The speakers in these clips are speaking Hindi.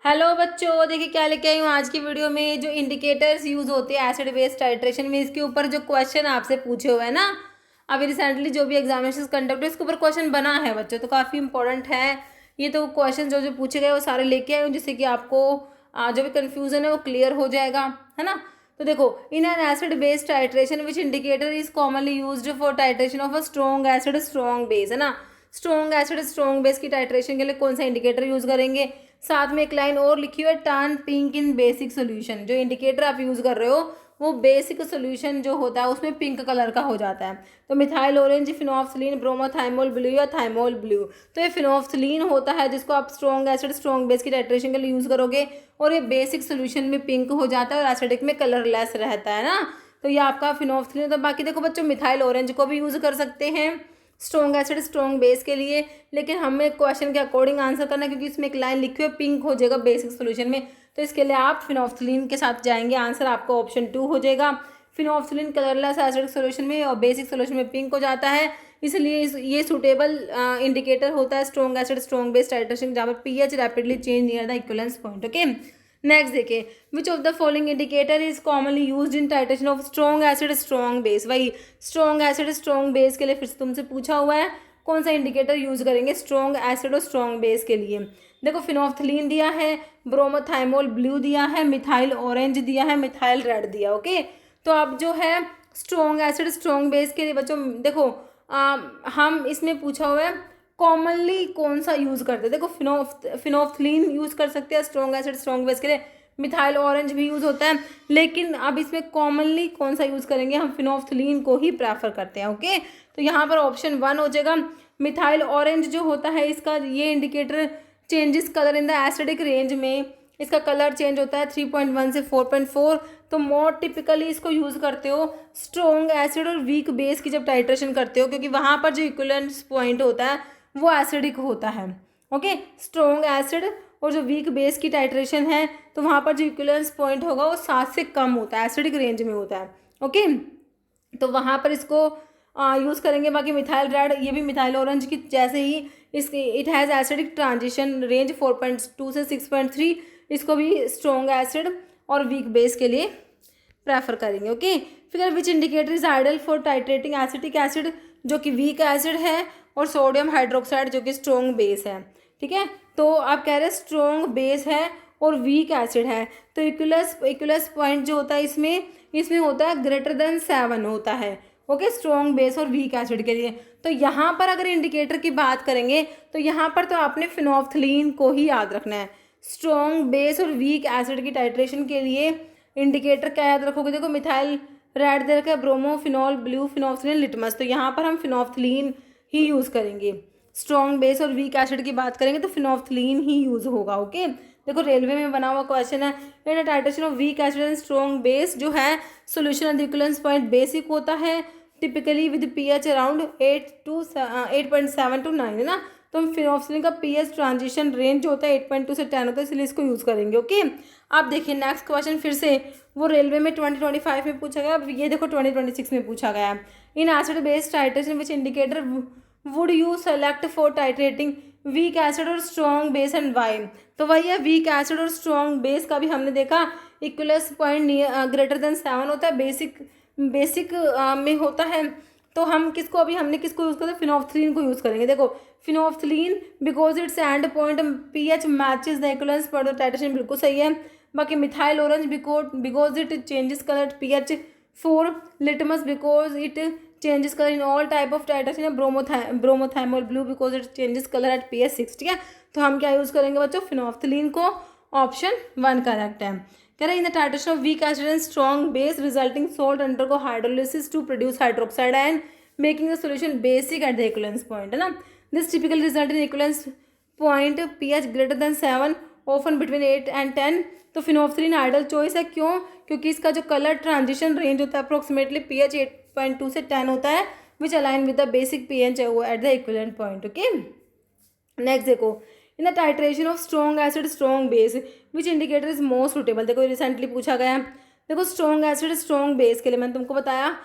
हेलो बच्चों, देखिए क्या लेके आई हूँ आज की वीडियो में। जो इंडिकेटर्स यूज होते हैं एसिड बेस टाइट्रेशन में, इसके ऊपर जो क्वेश्चन आपसे पूछे हुए हैं ना, अभी रिसेंटली जो भी एग्जामिनेशन कंडक्ट हुए इसके ऊपर क्वेश्चन बना है बच्चों, तो काफ़ी इंपॉर्टेंट है ये। तो क्वेश्चन जो जो पूछे गए वो सारे लेके आए हूँ, जिससे कि आपको जो भी कन्फ्यूजन है वो क्लियर हो जाएगा, है ना। तो देखो, in an acid base titration which indicator is commonly used for titration of a strong acid strong base, है ना। स्ट्रॉन्ग एसिड स्ट्रॉन्ग बेस की टाइट्रेशन के लिए कौन सा इंडिकेटर यूज करेंगे। साथ में एक लाइन और लिखी हुई है, turn pink in basic solution. जो इंडिकेटर आप यूज कर रहे हो वो बेसिक सोल्यूशन जो होता है उसमें पिंक कलर का हो जाता है। तो methyl orange, phenolphthalein, bromothymol blue या थाइमोल ब्लू। तो ये फिनोफ्थलीन होता है जिसको आप स्ट्रॉन्ग एसिड स्ट्रॉन्ग बेस की टाइट्रेशन के लिए यूज करोगे, और ये बेसिक सोल्यूशन में पिंक हो जाता है और एसिडिक में कलरलेस रहता है ना। तो ये आपका फिनोफ्थलीन। तो बाकी देखो बच्चों, मिथाइल ऑरेंज को भी यूज कर सकते हैं स्ट्रॉन्ग एसिड स्ट्रॉन्ग बेस के लिए, लेकिन हमें क्वेश्चन के अकॉर्डिंग आंसर करना है, क्योंकि इसमें एक लाइन लिखी हुई है पिंक हो जाएगा बेसिक सोल्यूशन में। तो इसके लिए आप फिनोफ्थलीन के साथ जाएंगे, आंसर आपका ऑप्शन 2 हो जाएगा। फिनोफ्थलीन कलरलेस एसिडिक सोल्यूशन में और बेसिक सोल्यूशन में पिंक हो जाता है, इसलिए ये सुटेबल इंडिकेटर होता है strong acid strong base titration, जहाँ पर pH rapidly change near the equivalence point. Okay, next देखिए, which of the following indicator is commonly used in titration of strong acid strong base. वही स्ट्रॉन्ग एसिड स्ट्रॉन्ग बेस के लिए फिर से तुमसे पूछा हुआ है कौन सा इंडिकेटर यूज करेंगे स्ट्रॉन्ग एसिड और स्ट्रॉन्ग बेस के लिए। देखो, फिनोफ्थलीन दिया है, ब्रोमोथाइमोल ब्लू दिया है, मिथाइल ऑरेंज दिया है, मिथाइल रेड दिया। ओके, तो अब जो है स्ट्रॉन्ग एसिड स्ट्रॉन्ग बेस के लिए बच्चों देखो, हम इसमें पूछा हुआ है कॉमनली कौन सा यूज करते हैं। देखो, फिनोफ्थलीन यूज कर सकते हैं स्ट्रॉन्ग एसिड स्ट्रॉन्ग बेस के लिए, मिथाइल ऑरेंज भी यूज होता है, लेकिन अब इसमें कॉमनली कौन सा यूज करेंगे, हम फिनोफ्थलीन को ही प्रेफर करते हैं। ओके, तो यहाँ पर ऑप्शन 1 हो जाएगा। मिथाइल ऑरेंज जो होता है इसका ये indicator changes colour in the acidic range में, इसका कलर चेंज होता है 3.1 से 4.4। तो मोर टिपिकली इसको यूज करते हो स्ट्रॉन्ग एसिड और वीक बेस की जब टाइट्रेशन करते हो, क्योंकि वहाँ पर जो इक्विवेलेंस पॉइंट होता है वो एसिडिक होता है। ओके, स्ट्रॉन्ग एसिड और जो वीक बेस की टाइट्रेशन है तो वहाँ पर जो इक्विवेलेंस पॉइंट होगा वो 7 से कम होता है, एसिडिक रेंज में होता है। ओके, तो वहाँ पर इसको यूज़ करेंगे। बाकी मिथाइल रेड, ये भी मिथाइल ऑरेंज की जैसे ही इसकी it has acidic transition range 4.2 से 6.3, इसको भी स्ट्रॉन्ग एसिड और वीक बेस के लिए प्रेफर करेंगे। ओके, फिर which indicator is ideal for titrating acetic acid, जो कि वीक एसिड है, और सोडियम हाइड्रोक्साइड जो कि स्ट्रॉन्ग बेस है। ठीक है, तो आप कह रहे हैं स्ट्रॉन्ग बेस है और वीक एसिड है, तो इक्विवेलेंस पॉइंट जो होता है इसमें इसमें होता है ग्रेटर देन 7 होता है। ओके, स्ट्रॉन्ग बेस और वीक एसिड के लिए। तो यहाँ पर अगर इंडिकेटर की बात करेंगे तो यहाँ पर तो आपने फिनोफ्थलीन को ही याद रखना है। स्ट्रॉन्ग बेस और वीक एसिड की टाइट्रेशन के लिए इंडिकेटर क्या याद रखोगे। देखो, मिथाइल रेड दे रखा है, bromophenol blue, phenolphthalein, litmus. तो यहाँ पर हम फिनोफ्थलीन ही यूज़ करेंगे। स्ट्रॉन्ग बेस और वीक एसिड की बात करेंगे तो फिनोफ्थलीन ही यूज़ होगा। ओके, देखो रेलवे में बना हुआ क्वेश्चन है, in titration of weak acid and strong base जो है solution and equivalence point basic होता है typically with pH around 8.7 to 9, है ना। तो हम फिनोफ्थलीन का पीएच ट्रांजिशन रेंज जो होता है 8.2 से 10 होता है, इसलिए इसको यूज़ करेंगे। ओके, आप देखिए नेक्स्ट क्वेश्चन फिर से वो रेलवे में 2025 में पूछा गया, अब ये देखो 2026 में पूछा गया है। In acid based titration which indicator would you select for titrating weak acid और स्ट्रॉन्ग बेस एंड वाई। तो वही है, वीक एसिड और स्ट्रॉन्ग बेस का भी हमने देखा इक्विवेलेंस पॉइंट ग्रेटर देन 7 होता है, बेसिक में होता है। तो हम किसको अभी हमने किसको यूज़ करें, फिनोफ्थलीन को यूज़ करेंगे। देखो, phenolphthalein because its end point pH matches the equivalence point of titration, बिल्कुल सही है। बाकी methyl orange because it changes colour at pH 4, litmus because it changes colour in all type of titration, bromothymol blue because it changes colour at pH 6। ठीक है, तो हम क्या यूज़ करेंगे बच्चों, फिनोफ्थलीन को। ऑप्शन 1 करेक्ट है। कह रहे in the titration of weak acid and strong base resulting salt undergo hydrolysis to produce hydroxide and making the solution basic at the equivalence point, है ना। This typical result in equivalence point pH greater than 7 often between 8 and 10। तो फिनोफ्थलीन आइडल चॉइस है, क्यों, क्योंकि इसका जो कलर ट्रांजिशन रेंज होता है अप्रोक्सीमेटली पीएच 8.2 से 10 होता है, which align with the basic pH at the equivalent point. Okay, next देखो, in the titration of strong acid strong base which indicator is most suitable. देखो, रिसेंटली पूछा गया है। देखो, स्ट्रॉन्ग एसिड स्ट्रॉन्ग बेस के लिए मैंने तुमको बताया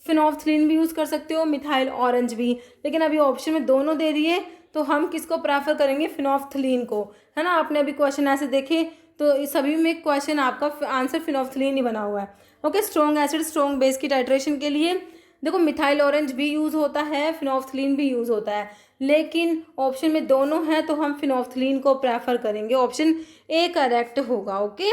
फिनोफ्थलीन भी यूज़ कर सकते हो, मिथाइल ऑरेंज भी, लेकिन अभी ऑप्शन में दोनों दे दिए तो हम किसको प्रेफर करेंगे, फिनोल्फ्थलीन को, है ना। आपने अभी क्वेश्चन ऐसे देखे तो इस सभी में क्वेश्चन आपका आंसर फिनोल्फ्थलीन ही बना हुआ है। Okay, strong acid strong base की टाइट्रेशन के लिए देखो मिथाइल ऑरेंज भी यूज़ होता है, फिनोल्फ्थलीन भी यूज़ होता है, लेकिन ऑप्शन में दोनों हैं तो हम फिनोल्फ्थलीन को प्रेफर करेंगे। ऑप्शन ए करेक्ट होगा। ओके,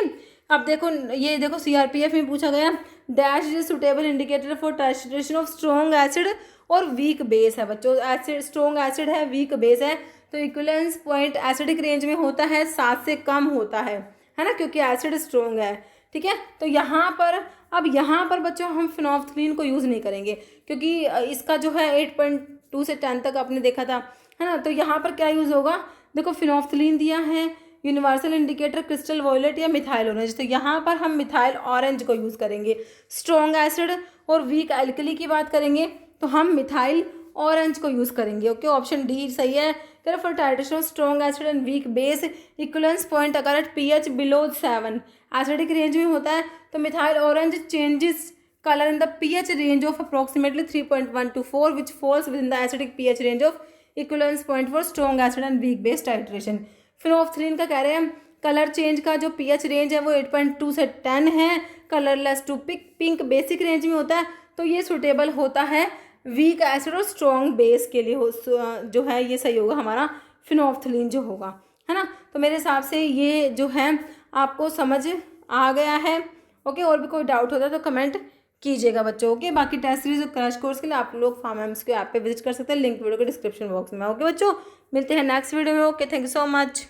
अब देखो ये देखो सीआरपीएफ में पूछा गया dash is suitable indicator for titration of strong acid और वीक बेस है बच्चों। एसिड स्ट्रॉन्ग एसिड है, वीक बेस है, तो इक्विवेलेंस पॉइंट एसिडिक रेंज में होता है 7 से कम होता है ना, क्योंकि एसिड स्ट्रॉन्ग है। ठीक है, तो यहाँ पर अब यहाँ पर बच्चों हम फिनोल्फ्थलीन को यूज़ नहीं करेंगे, क्योंकि इसका जो है 8.2 से 10 तक आपने देखा था, है ना। तो यहाँ पर क्या यूज़ होगा, देखो फिनोल्फ्थलीन दिया है, यूनिवर्सल इंडिकेटर क्रिस्टल वॉयलेट या मिथाइल ऑरेंज, तो यहाँ पर हम मिथाइल ऑरेंज को यूज़ करेंगे। स्ट्रॉन्ग एसिड और वीक एल्कली की बात करेंगे तो हम मिथाइल ऑरेंज को यूज़ करेंगे। ओके, ऑप्शन डी सही है। For titration of strong acid and weak base equivalence point अगर at pH below 7 acidic range में होता है तो methyl orange changes colour in the pH range of approximately 3.1 to 4 which falls within the acidic pH range of equivalence point for strong acid and weak base titration. Phenolphthalein का कह रहे हैं कलर चेंज का जो pH रेंज है वो 8.2 से 10 है, colourless to pink basic range में होता है, तो ये सुटेबल होता है वीक एसिड और स्ट्रॉन्ग बेस के लिए जो है ये सही होगा हमारा फिनोल्फ्थलीन जो होगा, है ना। तो मेरे हिसाब से ये जो है आपको समझ आ गया है। ओके, और भी कोई डाउट होता है तो कमेंट कीजिएगा बच्चों। ओके, बाकी टेस्ट सीरीज और क्रैश कोर्स के लिए आप लोग फार्म के ऐप पे विजिट कर सकते हैं, लिंक वीडियो के डिस्क्रिप्शन बॉक्स में। ओके बच्चों, मिलते हैं नेक्स्ट वीडियो में। Okay, thank you so much.